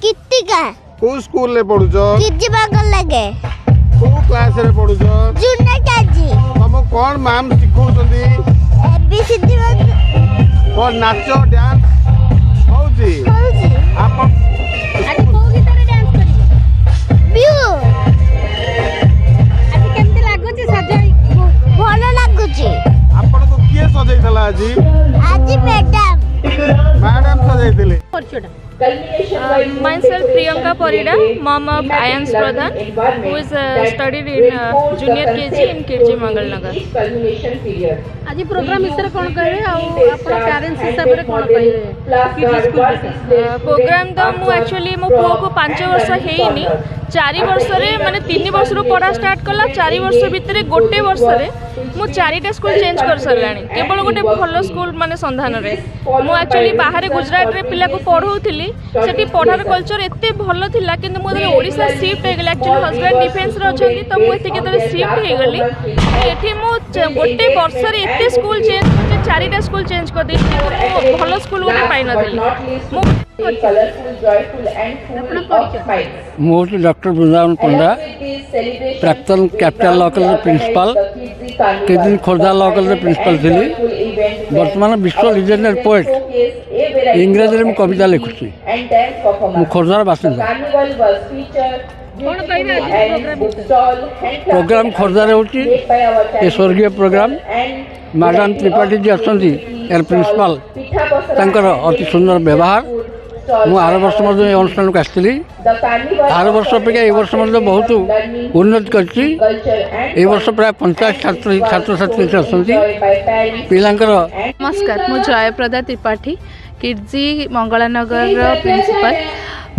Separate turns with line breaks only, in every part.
कित्तिका
को स्कूल ले पढुछो
किज्जी बागल लगे
को क्लास रे पढुछो
जूनियर केजी
हम कोन मैम सिखौछंदी
एबीसीडी
कोन नाचो डांस होउची
होउची
आप
आज को गीत रे डांस करिवे
व्यू
आज केमते लागुची सजाई
भलो लागुची
आपण को किए सजैतला
आज madam
सजैतिले
Myself Priyanka Parida, mom of Ayans Pradhan, who is studied in junior KG in KG Mangalnagar.
आज प्रोग्राम इतर कोन कहबे आ अपन पेरेंट्स हिसाब रे कोन कहबे किडी स्कूल
प्रोग्राम तो मु एक्चुअली मो पुओ को 5 वर्ष हेइनी 4 वर्ष रे माने 3 वर्ष रो पढ़ा स्टार्ट कला 4 वर्ष भितरे गोटे वर्ष रे मु 4टा स्कूल चेंज कर सरलानी केवल गोटे भलो स्कूल माने संधान रे मु एक्चुअली बाहर गुजरात रे पिला को पढौथिली सेठी पढ़ार कल्चर एते भलो थिला किंतु मु ओडिसा शिफ्ट हे गेला एक्चुअली हस्बैंड डिफेंस रे अछंती तो मु एते केतरे शिफ्ट हे गली एठी मु गोटे वर्ष रे एते स्कूल चेंज करके 4टा स्कूल चेंज कर दी भलो स्कूल गोटे पाइ नथिली मु
मुझे डॉक्टर वृंदावन पंडा प्राक्तन कैपिटल लॉ कॉलेज प्रिंसिपल के दिन खोर्धा लॉ कॉलेज प्रिंसिपल थी वर्तमान विश्व लीजेंडरी पोएट इंग्रेजी में कविता लिखुची मु खोर्धार बासिंदा प्रोग्राम खोर्धार होची ए स्वर्गीय प्रोग्राम मैडम त्रिपाठी जी अच्छा यार प्रिंसिपल तांकर अति सुंदर व्यवहार मु आर वर्ष अनुष्ठान को आसती आर वर्ष अपेक्षा ए वर्ष बहुत उन्नति कर वर्ष प्राय 50 छात्र छात्री अच्छा पिलांकर।
नमस्कार मु जयप्रदा त्रिपाठी किर्जी मंगलानगर प्रिंसिपल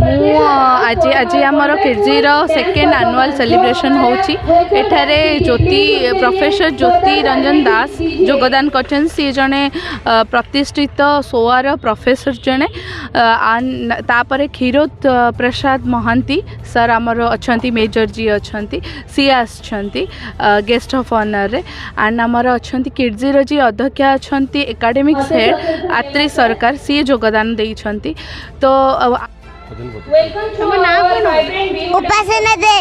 आज आज आमर किर्जी सेकेंड एनुअल सेलिब्रेशन होची एठारे ज्योति प्रोफेसर ज्योति रंजन दास योगदान करछन सी जने प्रतिष्ठित सोआर प्रोफेसर जने तापरे क्षीरोद प्रसाद महांती सर आमर अछंती मेजर जी अछंती सी आछंती गेस्ट ऑफ ऑनर रे एंड आमर अछंती किर्जी रो जी अध्यक्ष अछंती एकेडमिक्स हेड आत्री सरकार सी योगदान देइछंती तो
उपासना दे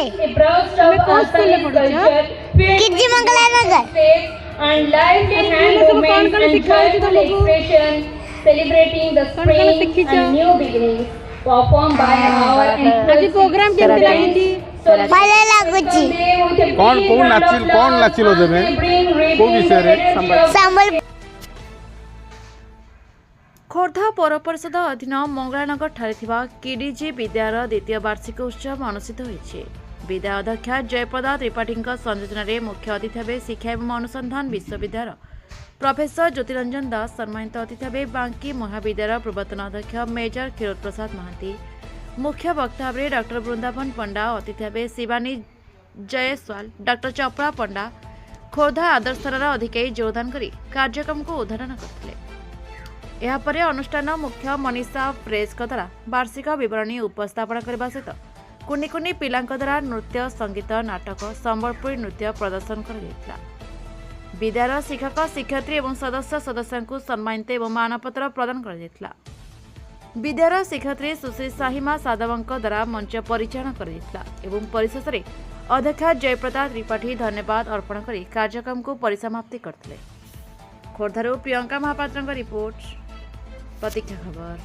किज्जी मंगलानगर
celebrating the spring and new beginnings performed by our आज प्रोग्राम केमते लागिची
भलो लागुची
कौन नाचिलो देबे को विषय रे
संबल
खोर्धा पौर परिषद अधीन मंगलानगर ठारे थिबा केडीजी विद्यालय द्वितीय वार्षिक उत्सव अनुष्ठित होइछि। विद्यालय अध्यक्ष जयप्रदा त्रिपाठी संयोजन में मुख्य अतिथि भाव शिक्षा एवं अनुसंधान विश्वविद्यालय प्रोफेसर ज्योतिरंजन दास सम्मानित अतिथि भाव बांकी महाविद्यालय पूर्वतन अध्यक्ष मेजर क्षीरोद प्रसाद महांती मुख्य वक्ता भाव डॉक्टर वृंदावन पंडा अतिथि भाव शिवानी जयसवाल डॉक्टर चपड़ा पंडा खोर्धा आदर्श थानार अधिकारी योगदान कर कार्यक्रम को उद्घाटन करथिले। यापर अनुष्ठान मुख्य मनीषा प्रेस द्वारा वार्षिक विवरणी उपस्थापन करने सहित कुनि कुनि पिलांक द्वारा नृत्य संगीत नाटक संबलपुरी नृत्य प्रदर्शन कर विद्यालय शिक्षक शिक्षयित्री और सदस्य को सम्मानित और मानपत्र प्रदान कर विद्यालय शिक्षयित्री सुश्री साहिमा साधवों द्वारा मंच परिचालन कर परिशेष अध्यक्ष जयप्रदा त्रिपाठी धन्यवाद अर्पण कर कार्यक्रम को परिसमाप्ति करते। खोर्धारू प्रियंका महापात्र रिपोर्ट प्रतीक्षा खबर।